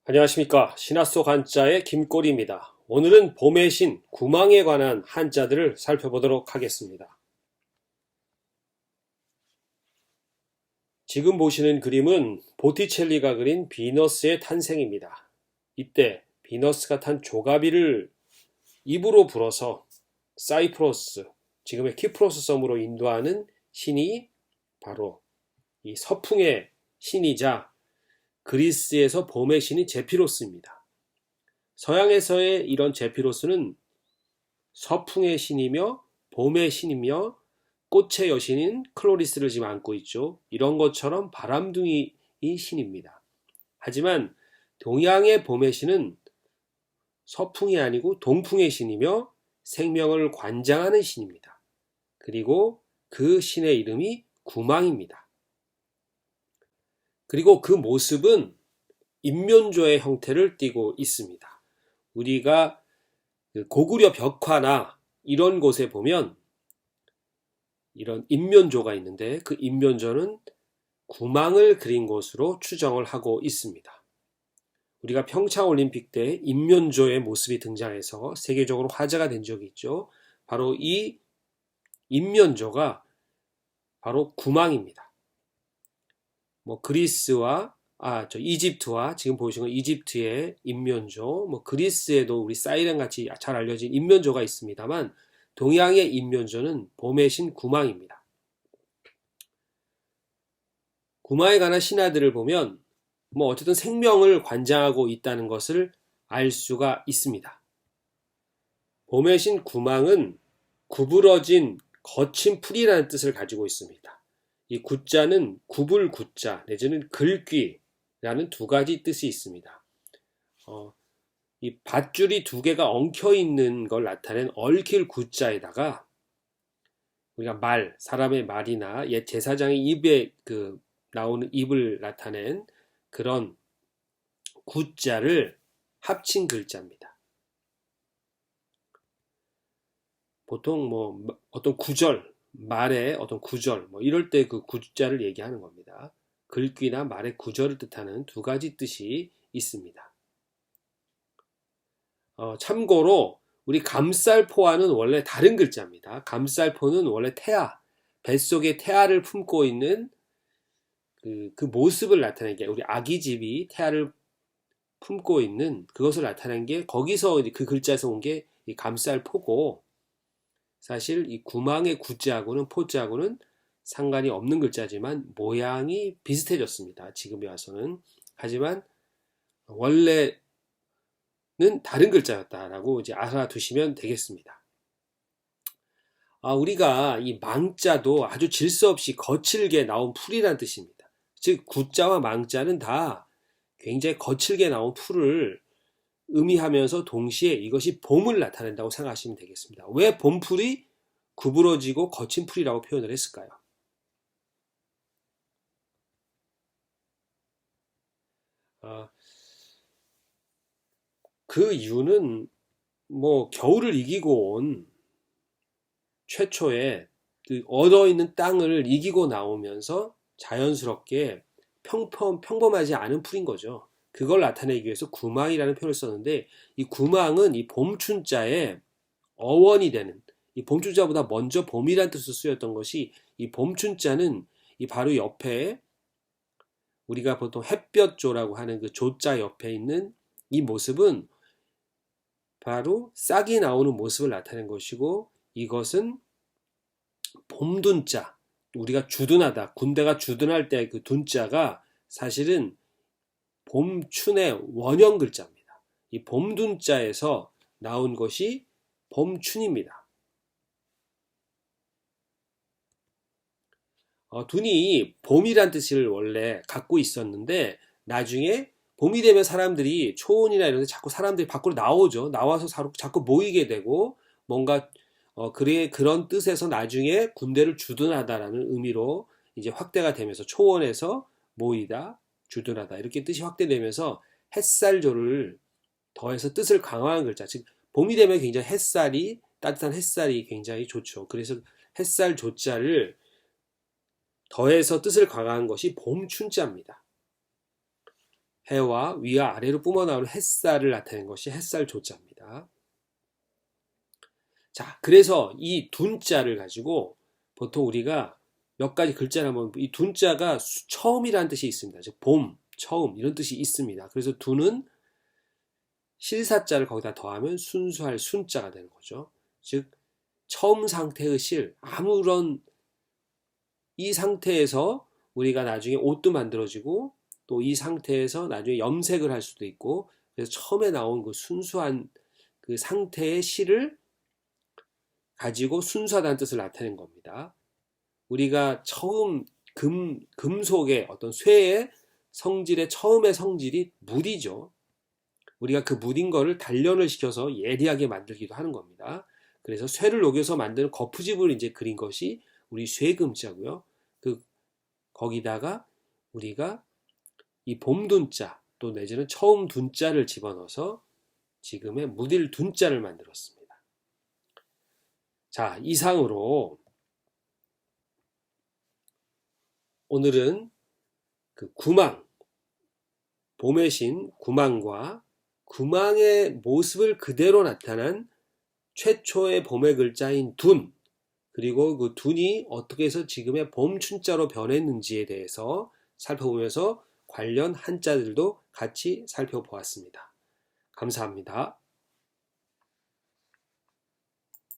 안녕하십니까. 신화 속 한자의 김꼬리입니다. 오늘은 봄의 신 구망에 관한 한자들을 살펴보도록 하겠습니다. 지금 보시는 그림은 보티첼리가 그린 비너스의 탄생입니다. 이때 비너스가 탄 조가비를 입으로 불어서 사이프러스, 지금의 키프로스 섬으로 인도하는 신이 바로 이 서풍의 신이자 그리스에서 봄의 신인 제피로스입니다. 서양에서의 이런 제피로스는 서풍의 신이며 봄의 신이며 꽃의 여신인 클로리스를 지금 안고 있죠. 이런 것처럼 바람둥이 신입니다. 하지만 동양의 봄의 신은 서풍이 아니고 동풍의 신이며 생명을 관장하는 신입니다. 그리고 그 신의 이름이 구망입니다. 그리고 그 모습은 인면조의 형태를 띠고 있습니다. 우리가 고구려 벽화나 이런 곳에 보면 이런 인면조가 있는데 그 인면조는 구망을 그린 것으로 추정을 하고 있습니다. 우리가 평창올림픽 때 인면조의 모습이 등장해서 세계적으로 화제가 된 적이 있죠. 바로 이 인면조가 바로 구망입니다. 그리스와 이집트와 지금 보시는 이집트의 인면조, 그리스에도 우리 사이렌 같이 잘 알려진 인면조가 있습니다만 동양의 인면조는 봄의 신 구망입니다. 구망에 관한 신화들을 보면 어쨌든 생명을 관장하고 있다는 것을 알 수가 있습니다. 봄의 신 구망은 구부러진 거친 풀이라는 뜻을 가지고 있습니다. 이 구자는 굽을 구자 내지는 긁기라는 두 가지 뜻이 있습니다. 이 밧줄이 두 개가 엉켜 있는 걸 나타낸 얽힐 구자에다가 우리가 사람의 말이나 옛 제사장의 입에 나오는 입을 나타낸 그런 구자를 합친 글자입니다. 보통 어떤 구절, 말의 어떤 구절, 이럴 때 그 구자를 얘기하는 겁니다. 글귀나 말의 구절을 뜻하는 두 가지 뜻이 있습니다. 참고로 우리 감쌀포와는 원래 다른 글자입니다. 감쌀포는 원래 태아, 뱃속에 태아를 품고 있는 그 모습을 나타내는 게 우리 아기집이 태아를 품고 있는 그것을 나타낸 게 거기서 그 글자에서 온 게 이 감쌀포고 사실 이 구망의 구자하고는 포자하고는 상관이 없는 글자지만 모양이 비슷해졌습니다. 지금에 와서는. 하지만 원래는 다른 글자였다라고 이제 알아두시면 되겠습니다. 우리가 이 망자도 아주 질서 없이 거칠게 나온 풀이라는 뜻입니다. 즉 구자와 망자는 다 굉장히 거칠게 나온 풀을 의미하면서 동시에 이것이 봄을 나타낸다고 생각하시면 되겠습니다. 왜 봄풀이 구부러지고 거친 풀이라고 표현을 했을까요? 그 이유는 겨울을 이기고 온 최초의 그 얻어있는 땅을 이기고 나오면서 자연스럽게 평범하지 않은 풀인 거죠. 그걸 나타내기 위해서 구망이라는 표현을 썼는데 이 구망은 이 봄춘자의 어원이 되는 이 봄춘자보다 먼저 봄이라는 뜻으로 쓰였던 것이 이 봄춘자는 이 바로 옆에 우리가 보통 햇볕조라고 하는 그 조자 옆에 있는 이 모습은 바로 싹이 나오는 모습을 나타낸 것이고 이것은 봄둔자, 우리가 주둔하다, 군대가 주둔할 때 그 둔자가 사실은 봄춘의 원형 글자입니다. 이 봄둔자에서 나온 것이 봄춘입니다. 둔이 봄이란 뜻을 원래 갖고 있었는데 나중에 봄이 되면 사람들이 초원이나 이런 데 자꾸 사람들이 밖으로 나오죠. 나와서 자꾸 모이게 되고 뭔가 그런 뜻에서 나중에 군대를 주둔하다라는 의미로 이제 확대가 되면서 초원에서 모이다, 주둔하다 이렇게 뜻이 확대되면서 햇살조를 더해서 뜻을 강화한 글자. 즉 봄이 되면 굉장히 따뜻한 햇살이 굉장히 좋죠. 그래서 햇살 조자를 더해서 뜻을 강화한 것이 봄춘자입니다. 해와 위와 아래로 뿜어나오는 햇살을 나타내는 것이 햇살 조자입니다. 자, 그래서 이 둔자를 가지고 보통 우리가 몇 가지 글자를 한번, 이 둔자가 처음이라는 뜻이 있습니다. 즉 봄, 처음 이런 뜻이 있습니다. 그래서 둔은 실사자를 거기다 더하면 순수할 순자가 되는 거죠. 즉 처음 상태의 실, 아무런 이 상태에서 우리가 나중에 옷도 만들어지고 또 이 상태에서 나중에 염색을 할 수도 있고, 그래서 처음에 나온 그 순수한 그 상태의 실을 가지고 순수하다는 뜻을 나타낸 겁니다. 우리가 처음 금속의 어떤 쇠의 성질의 처음의 성질이 무디죠. 우리가 그 무딘 거를 단련을 시켜서 예리하게 만들기도 하는 겁니다. 그래서 쇠를 녹여서 만드는 거푸집을 이제 그린 것이 우리 쇠금자고요. 거기다가 우리가 이 봄둔자 또 내지는 처음 둔자를 집어넣어서 지금의 무딜 둔자를 만들었습니다. 자, 이상으로 오늘은 그 구망, 봄의 신 구망과 구망의 모습을 그대로 나타난 최초의 봄의 글자인 둔, 그리고 그 둔이 어떻게 해서 지금의 봄춘자로 변했는지에 대해서 살펴보면서 관련 한자들도 같이 살펴보았습니다. 감사합니다.